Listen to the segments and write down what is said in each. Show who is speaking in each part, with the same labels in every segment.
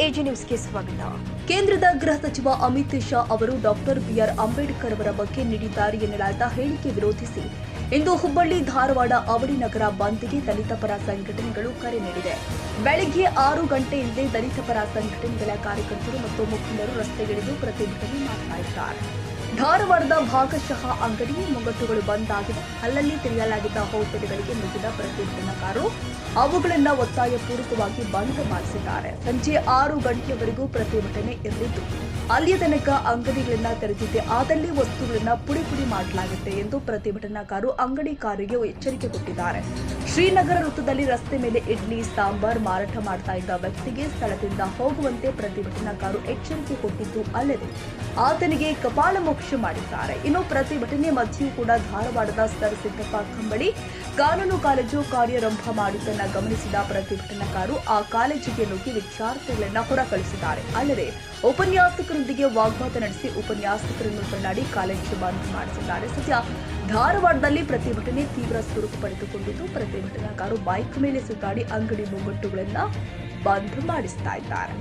Speaker 1: AG ನ್ಯೂಸ್ಗೆ ಸ್ವಾಗತ. ಕೇಂದ್ರದ ಗೃಹ ಸಚಿವ ಅಮಿತ್ ಶಾ ಅವರು ಡಾಕ್ಟರ್ ಬಿಆರ್ ಅಂಬೇಡ್ಕರ್ ಅವರ ಬಗ್ಗೆ ನೀಡಿದ್ದಾರೆ ಎನ್ನಲಾದ ಹೇಳಿಕೆ ವಿರೋಧಿಸಿ ಇಂದು ಹುಬ್ಬಳ್ಳಿ, ಧಾರವಾಡ, ಅವಳಿ ನಗರ ಬಂದ್ಗೆ ದಲಿತ ಪರ ಸಂಘಟನೆಗಳು ಕರೆ ನೀಡಿದೆ. ಬೆಳಗ್ಗೆ 6 ಗಂಟೆಯಿಂದಲೇ ದಲಿತ ಪರ ಸಂಘಟನೆಗಳ ಕಾರ್ಯಕರ್ತರು ಮತ್ತು ಮುಖಂಡರು ರಸ್ತೆಗಿಳಿದು ಪ್ರತಿಭಟನೆ ಮಾಡಲಿದ್ದಾರೆ. ಧಾರವಾಡದ ಭಾಗಶಃ ಅಂಗಡಿ ಮುಂಗಟ್ಟುಗಳು ಬಂದ್ ಆಗಿವೆ. ಅಲ್ಲಲ್ಲಿ ತೆರೆಯಲಾಗಿದ್ದ ಹೋಟೆಲ್ಗಳಿಗೆ ನುಗ್ಗಿದ ಪ್ರತಿಭಟನಾಕಾರರು ಅವುಗಳನ್ನು ಒತ್ತಾಯಪೂರ್ವಕವಾಗಿ ಬಂದ್ ಮಾಡಿಸಿದ್ದಾರೆ. ಸಂಜೆ 6 ಗಂಟೆಯವರೆಗೂ ಪ್ರತಿಭಟನೆ ಇರಲಿದ್ದು, ಅಲ್ಲಿಯ ತನಕ ಅಂಗಡಿಗಳನ್ನ ತೆರೆದಿದೆ ಆದಲ್ಲಿ ವಸ್ತುಗಳನ್ನ ಪುಡಿ ಮಾಡಲಾಗುತ್ತೆ ಎಂದು ಪ್ರತಿಭಟನಾಕಾರರು ಅಂಗಡಿಕಾರರಿಗೆ ಎಚ್ಚರಿಕೆ ಕೊಟ್ಟಿದ್ದಾರೆ. ಶ್ರೀನಗರ ವೃತ್ತದಲ್ಲಿ ರಸ್ತೆ ಮೇಲೆ ಇಡ್ಲಿ, ಸಾಂಬಾರ್ ಮಾರಾಟ ಮಾಡ್ತಾ ಇದ್ದ ವ್ಯಕ್ತಿಗೆ ಸ್ಥಳದಿಂದ ಹೋಗುವಂತೆ ಪ್ರತಿಭಟನಾಕಾರರು ಎಚ್ಚರಿಕೆ ಕೊಟ್ಟಿದ್ದು ಅಲ್ಲದೆ ಆತನಿಗೆ ಕಪಾಳಮೋಕ್ಷ ಮಾಡಿದ್ದಾರೆ. ಇನ್ನು ಪ್ರತಿಭಟನೆ ಮಧ್ಯೆಯೂ ಕೂಡ ಧಾರವಾಡದ ಸರ್ ಸಿದ್ದಪ್ಪ ಕಂಬಳಿ ಕಾನೂನು ಕಾಲೇಜು ಕಾರ್ಯಾರಂಭ ಮಾಡಿದ್ದನ್ನು ಗಮನಿಸಿದ ಪ್ರತಿಭಟನಾಕಾರರು ಆ ಕಾಲೇಜಿಗೆ ನುಗ್ಗಿ ವಿದ್ಯಾರ್ಥಿಗಳನ್ನ ಹೊರಕಳಿಸಿದ್ದಾರೆ. ಅಲ್ಲದೆ ಉಪನ್ಯಾಸಕರೊಂದಿಗೆ ವಾಗ್ವಾದ ನಡೆಸಿ ಉಪನ್ಯಾಸಕರನ್ನು ತಳ್ಳಾಡಿ ಕಾಲೇಜು ಬಂದ್ ಮಾಡಿಸಿದ್ದಾರೆ. ಸದ್ಯ ಧಾರವಾಡದಲ್ಲಿ ಪ್ರತಿಭಟನೆ ತೀವ್ರ ಸ್ವರೂಪ ಪಡೆದುಕೊಂಡಿದ್ದು, ಪ್ರತಿಭಟನಾಕಾರರು ಬೈಕ್ ಮೇಲೆ ಸುತ್ತಾಡಿ ಅಂಗಡಿ ಮುಂಗಟ್ಟುಗಳನ್ನ ಬಂದ್ ಮಾಡಿಸ್ತಾ ಇದ್ದಾರೆ.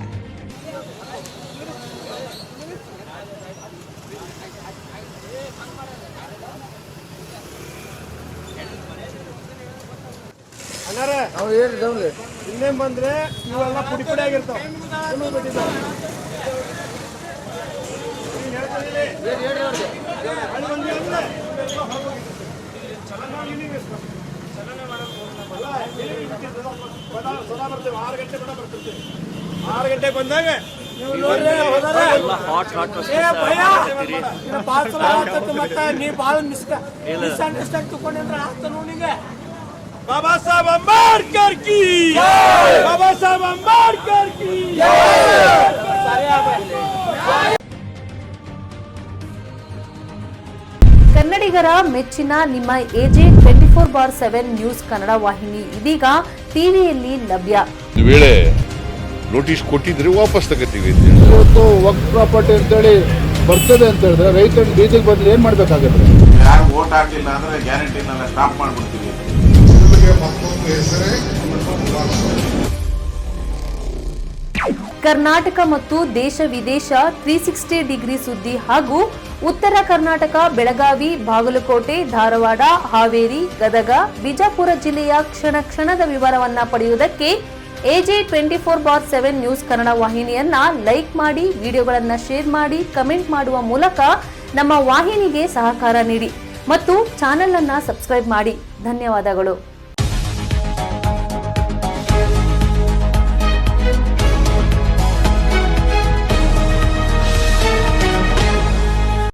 Speaker 2: ಇನ್ನೇನ್ ಬಂದ್ರೆ ಇವೆಲ್ಲ ಪುಡಿ ಪುಡಿ ಆಗಿರ್ತಾವ. ಆರು ಗಂಟೆ ಬಂದಾಗ ನೀ ಬಾಳ ಮಿಸ್ಅಂಡರ್ಸ್ಟ್ಯಾಂಡ್ ತಗೊಂಡ್ರೆ ಆಗ್ತ ನೋಡಿಗೆ. बाबा साहब अंबेडकर की जय, बाबा साहब अंबेडकर की
Speaker 3: ಕನ್ನಡಿಗರ ಮೆಚ್ಚಿನ ನಿಮ್ಮ ಎಜೆ 24/7 ನ್ಯೂಸ್ ಕನ್ನಡ ವಾಹಿನಿ ಇದೀಗ ಟಿವಿಯಲ್ಲಿ ಲಭ್ಯ.
Speaker 4: ವೇಳೆ ನೋಟಿಸ್ ಕೊಟ್ಟಿದ್ರೆ ವಾಪಸ್ ತಗೋತೀವಿ.
Speaker 5: ಇವತ್ತು ವಕ್ಫ್ ಪ್ರಾಪರ್ಟಿ ಅಂತೇಳಿ ಬರ್ತದೆ ಅಂತ ಹೇಳಿದ್ರೆ ರೈತರ ಬೀದಿಗೆ ಬದಲು ಏನ್ ಮಾಡ್ಬೇಕಾಗುತ್ತೆ?
Speaker 6: ಯಾರು ವೋಟ್ ಹಾಕಿಲ್ಲ ಅಂದ್ರೆ ಗ್ಯಾರಂಟಿನೆಲ್ಲ ಸ್ಟಾಪ್ ಮಾಡ್ಬಿಡ್ತೀವಿ.
Speaker 3: ಕರ್ನಾಟಕ ಮತ್ತು ದೇಶ ವಿದೇಶ 360 ಡಿಗ್ರಿ ಸುದ್ದಿ ಹಾಗೂ ಉತ್ತರ ಕರ್ನಾಟಕ, ಬೆಳಗಾವಿ, ಬಾಗಲಕೋಟೆ, ಧಾರವಾಡ, ಹಾವೇರಿ, ಗದಗ, ಬಿಜಾಪುರ ಜಿಲ್ಲೆಯ ಕ್ಷಣದ ವಿವರವನ್ನ ಪಡೆಯುವುದಕ್ಕೆ ಎಜೆ 24/7 ನ್ಯೂಸ್ ಕನ್ನಡ ವಾಹಿನಿಯನ್ನ ಲೈಕ್ ಮಾಡಿ, ವಿಡಿಯೋಗಳನ್ನ ಶೇರ್ ಮಾಡಿ, ಕಮೆಂಟ್ ಮಾಡುವ ಮೂಲಕ ನಮ್ಮ ವಾಹಿನಿಗೆ ಸಹಕಾರ ನೀಡಿ ಮತ್ತು ಚಾನೆಲ್ ಅನ್ನ ಸಬ್ಸ್ಕ್ರೈಬ್ ಮಾಡಿ. ಧನ್ಯವಾದಗಳು.